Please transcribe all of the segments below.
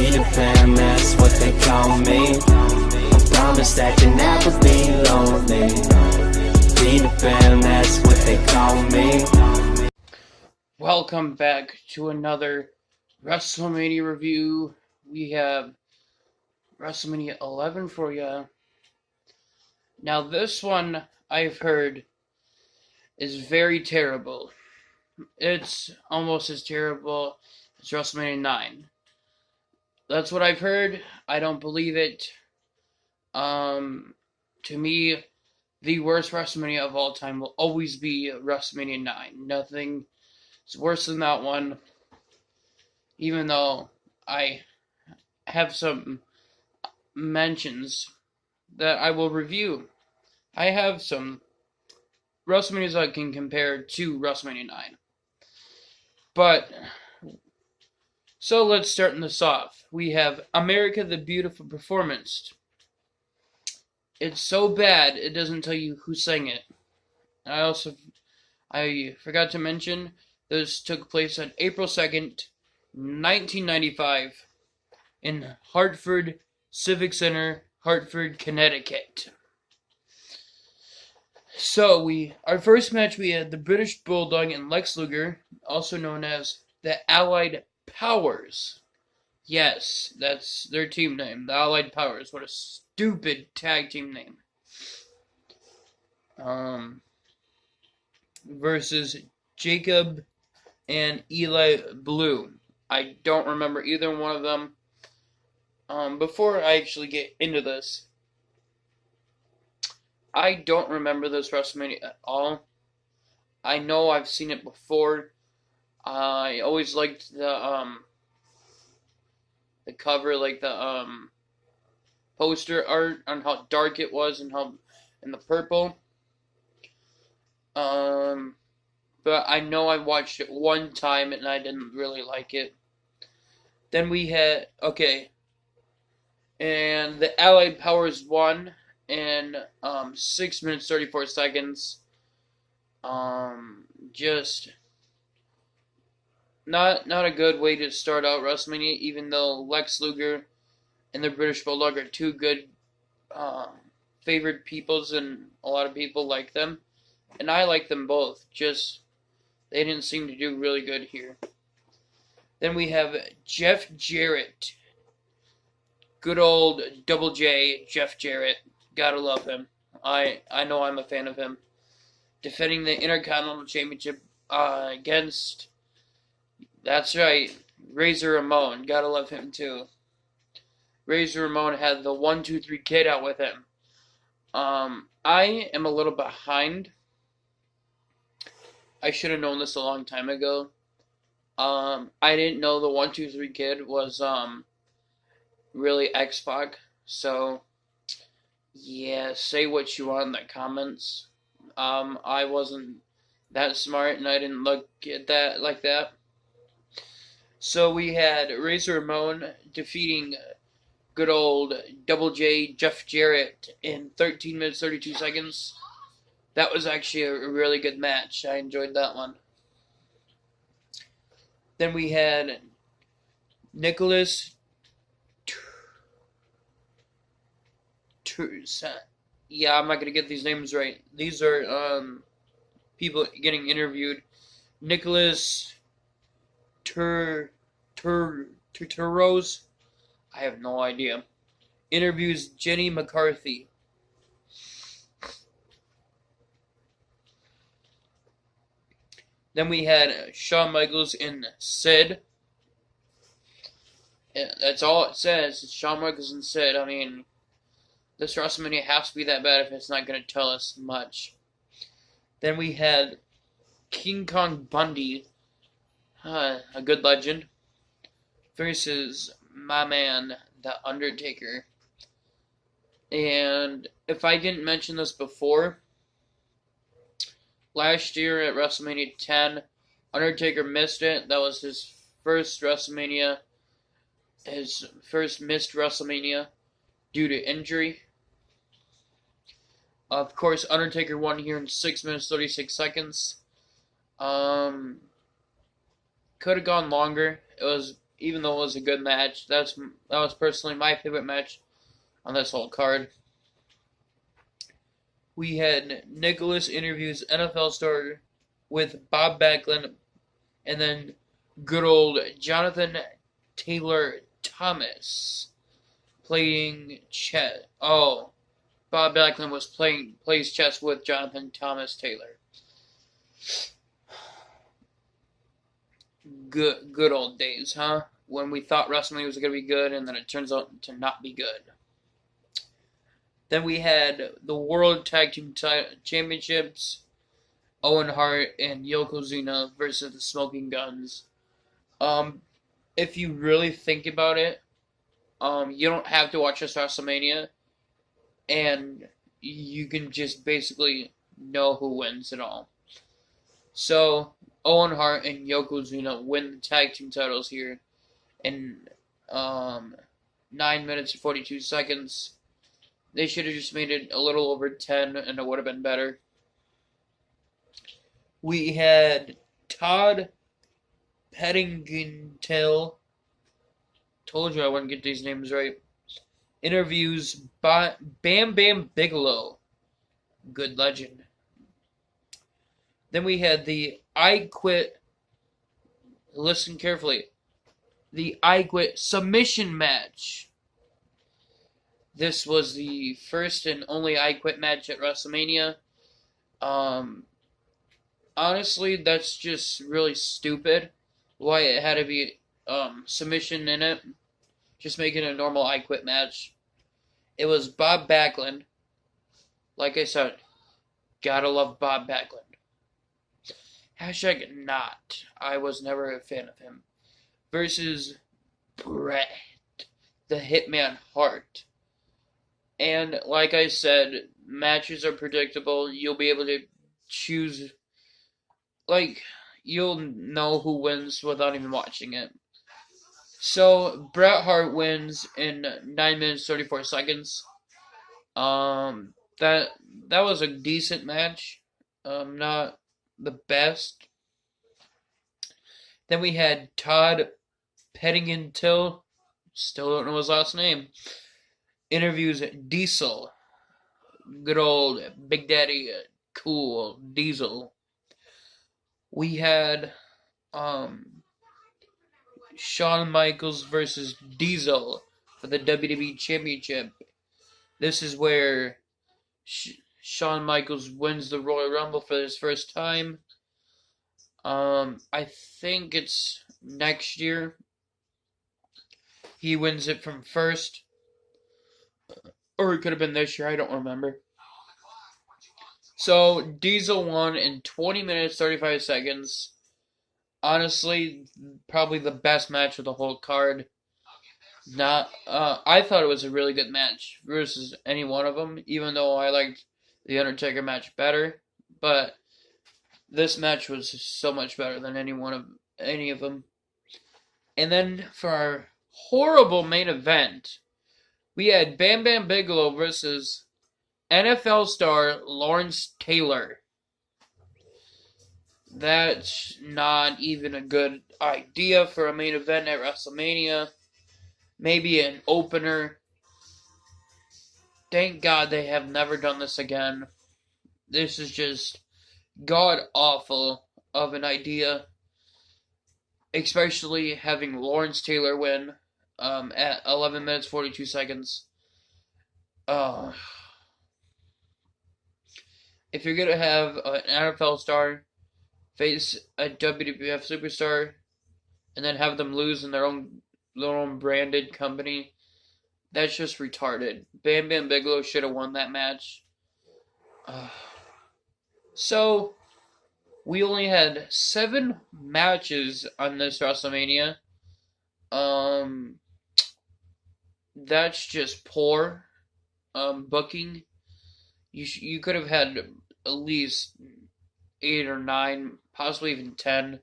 Peter Pan, that's what they call me. I promise that you'll never be lonely. Peter Pan, that's what they call me. Welcome back to another WrestleMania review. We have WrestleMania 11 for you. Now this one, I've heard, is very terrible. It's almost as terrible as WrestleMania 9. That's what I've heard. I don't believe it. To me, the worst WrestleMania of all time will always be WrestleMania 9. Nothing is worse than that one. Even though I have some mentions that I will review. I have some WrestleManias I can compare to WrestleMania 9. But, so let's start this off. We have America the Beautiful Performance. It's so bad, it doesn't tell you who sang it. I forgot to mention, this took place on April 2nd, 1995, in Hartford Civic Center, Hartford, Connecticut. So, our first match, we had the British Bulldog and Lex Luger, also known as the Allied Powers. Yes, that's their team name, the Allied Powers. What a stupid tag team name. Versus Jacob and Eli Blue. I don't remember either one of them. Before I actually get into this, I don't remember this WrestleMania at all. I know I've seen it before. I always liked the cover, like the poster art on how dark it was and how in the purple. But I know I watched it one time and I didn't really like it. Then we had and the Allied Powers won in 6 minutes 34 seconds. Just not a good way to start out WrestleMania, even though Lex Luger and the British Bulldog are two good favored peoples and a lot of people like them. And I like them both, just they didn't seem to do really good here. Then we have Jeff Jarrett. Good old Double J, Jeff Jarrett. Gotta love him. I know I'm a fan of him. Defending the Intercontinental Championship against, that's right, Razor Ramon. Gotta love him too. Razor Ramon had the 1, 2, 3 kid out with him. I am a little behind. I should have known this a long time ago. I didn't know the 1, 2, 3 kid was really X-Pac. So yeah, say what you want in the comments. I wasn't that smart and I didn't look at that like that. So we had Razor Ramon defeating good old Double J Jeff Jarrett in 13 minutes 32 seconds. That was actually a really good match. I enjoyed that one. Then we had Nicholas yeah, I'm not going to get these names right. These are people getting interviewed. Nicholas Turturros. I have no idea. Interviews Jenny McCarthy. Then we had Shawn Michaels and Sid. Yeah, that's all it says. It's Shawn Michaels and Sid. I mean, this WrestleMania has to be that bad if it's not going to tell us much. Then we had King Kong Bundy, a good legend, versus my man, The Undertaker. And if I didn't mention this before, last year at WrestleMania 10, Undertaker missed it. That was his first WrestleMania, his first missed WrestleMania due to injury. Of course, Undertaker won here in 6 minutes 36 seconds. Could have gone longer. It was even though it was a good match, that was personally my favorite match on this whole card. We had Nicholas interviews NFL star with Bob Backlund, and then good old Jonathan Taylor Thomas playing chess. Oh, Bob Backlund plays chess with Jonathan Thomas Taylor. Good old days, huh? When we thought WrestleMania was going to be good, and then it turns out to not be good. Then we had the World Tag Team Championships, Owen Hart and Yokozuna versus the Smoking Guns. If you really think about it, you don't have to watch this WrestleMania, and you can just basically know who wins it all. So, Owen Hart and Yokozuna win the tag team titles here in 9 minutes and 42 seconds. They should have just made it a little over 10, and it would have been better. We had Todd Pettingill. Told you I wouldn't get these names right. Interviews Bam Bam Bigelow. Good legend. Then we had the I Quit. Listen carefully. The I Quit submission match. This was the first and only I Quit match at WrestleMania. Honestly, that's just really stupid. Why it had to be submission in it. Just making a normal I Quit match. It was Bob Backlund. Like I said, gotta love Bob Backlund. Hashtag not. I was never a fan of him. Versus Bret, the Hitman Hart. And like I said, matches are predictable. You'll be able to choose. Like, you'll know who wins without even watching it. So, Bret Hart wins in 9 minutes 34 seconds. That was a decent match. Not the best. Then we had Todd Pettingill, still don't know his last name, interviews Diesel. Good old Big Daddy Cool Diesel. We had Shawn Michaels versus Diesel for the WWE Championship. This is where Shawn Michaels wins the Royal Rumble for his first time. I think it's next year. He wins it from first. Or it could have been this year, I don't remember. So, Diesel won in 20 minutes, 35 seconds. Honestly, probably the best match of the whole card. I thought it was a really good match versus any one of them, even though I liked the Undertaker match better. But this match was so much better than any of them. And then for our horrible main event, we had Bam Bam Bigelow versus NFL star Lawrence Taylor. That's not even a good idea for a main event at WrestleMania. Maybe an opener. Thank God they have never done this again. This is just god awful of an idea. Especially having Lawrence Taylor win at 11 minutes 42 seconds. If you're going to have an NFL star face a WWF superstar and then have them lose in their own branded company, that's just retarded. Bam Bam Bigelow should have won that match. So, we only had 7 matches on this WrestleMania. That's just poor booking. You could have had at least 8 or 9, possibly even 10.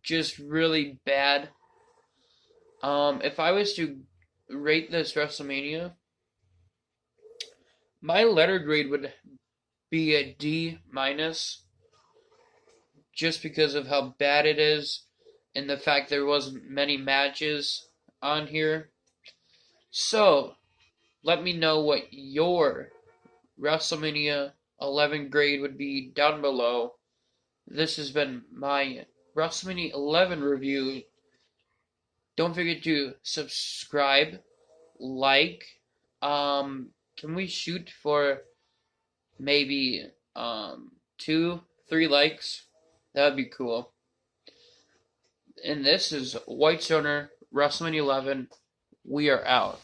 Just really bad. If I was to rate this WrestleMania, my letter grade would be a D-, just because of how bad it is and the fact there wasn't many matches on here. So, let me know what your WrestleMania 11 grade would be down below. This has been my WrestleMania 11 review. Don't forget to subscribe, like. Can we shoot for maybe 2-3 likes? That would be cool. And this is White Stoner WrestleMania 11. We are out.